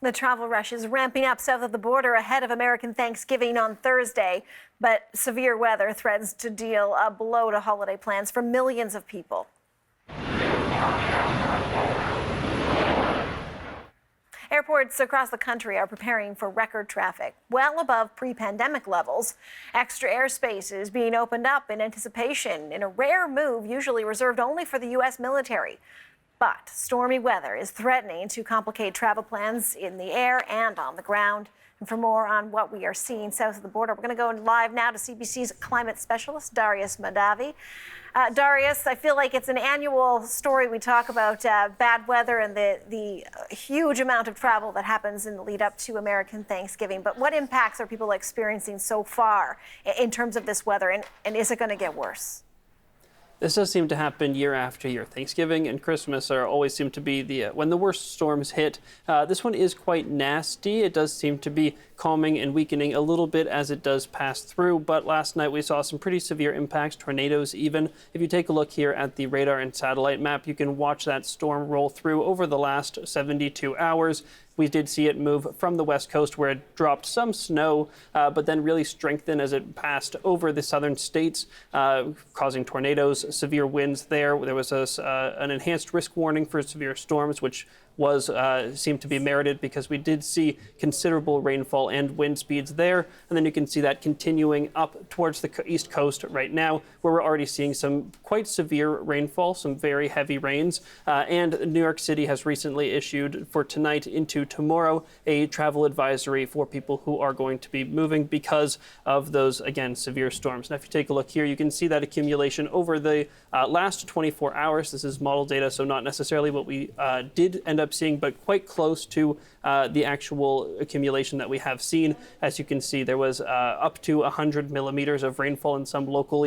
The travel rush is ramping up south of the border ahead of American Thanksgiving on Thursday, but severe weather threatens to deal a blow to holiday plans for millions of people. Airports across the country are preparing for record traffic, well above pre-pandemic levels. Extra airspace is being opened up in anticipation in a rare move usually reserved only for the U.S. military. But stormy weather is threatening to complicate travel plans in the air and on the ground. And for more on what we are seeing south of the border, we're going to go live now to CBC's climate specialist, Darius Mahdavi. Darius, I feel like it's an annual story. We talk about bad weather and the huge amount of travel that happens in the lead up to American Thanksgiving. But what impacts are people experiencing so far in terms of this weather? And is it going to get worse? This does seem to happen year after year. Thanksgiving and Christmas always seem to be when the worst storms hit. This one is quite nasty. It does seem to be calming and weakening a little bit as it does pass through. But last night we saw some pretty severe impacts, tornadoes even. If you take a look here at the radar and satellite map, you can watch that storm roll through over the last 72 hours. We did see it move from the west coast where it dropped some snow, but then really strengthened as it passed over the southern states, causing tornadoes, severe winds there. There was an enhanced risk warning for severe storms, which seemed to be merited because we did see considerable rainfall and wind speeds there. And then you can see that continuing up towards the east coast right now, where we're already seeing some quite severe rainfall, some very heavy rains. And New York City has recently issued for tonight into tomorrow a travel advisory for people who are going to be moving because of those, again, severe storms. Now, if you take a look here, you can see that accumulation over the last 24 hours. This is model data, so not necessarily what we did end up seeing, but quite close to the actual accumulation that we have seen. As you can see, there was up to 100 millimeters of rainfall in some local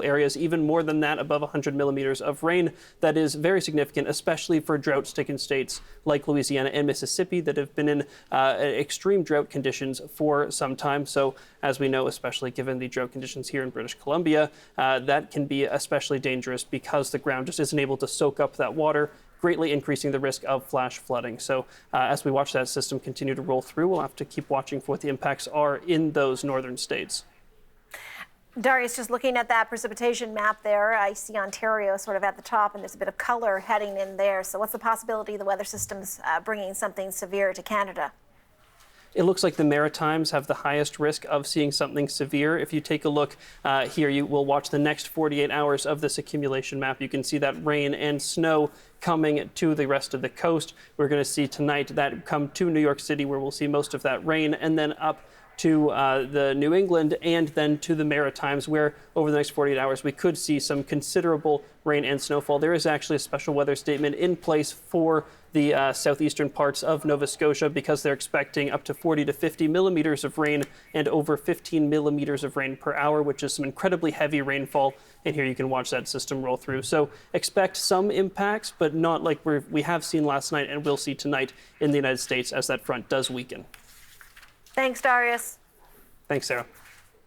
areas, even more than that, above 100 millimeters of rain. That is very significant, especially for drought-stricken states like Louisiana and Mississippi that have been in extreme drought conditions for some time. So as we know, especially given the drought conditions here in British Columbia, that can be especially dangerous because the ground just isn't able to soak up that water, greatly increasing the risk of flash flooding. So as we watch that system continue to roll through, we'll have to keep watching for what the impacts are in those northern states. Darius, just looking at that precipitation map there, I see Ontario sort of at the top, and there's a bit of color heading in there. So what's the possibility the weather system's bringing something severe to Canada? It looks like the Maritimes have the highest risk of seeing something severe. If you take a look here, you will watch the next 48 hours of this accumulation map. You can see that rain and snow coming to the rest of the coast. We're going to see tonight that come to New York City, where we'll see most of that rain, and then up to the New England and then to the Maritimes, where over the next 48 hours we could see some considerable rain and snowfall. There is actually a special weather statement in place for the southeastern parts of Nova Scotia because they're expecting up to 40 to 50 millimeters of rain and over 15 millimeters of rain per hour, which is some incredibly heavy rainfall. And here you can watch that system roll through. So expect some impacts, but not like we have seen last night and will see tonight in the United States as that front does weaken. Thanks, Darius. Thanks, Sarah.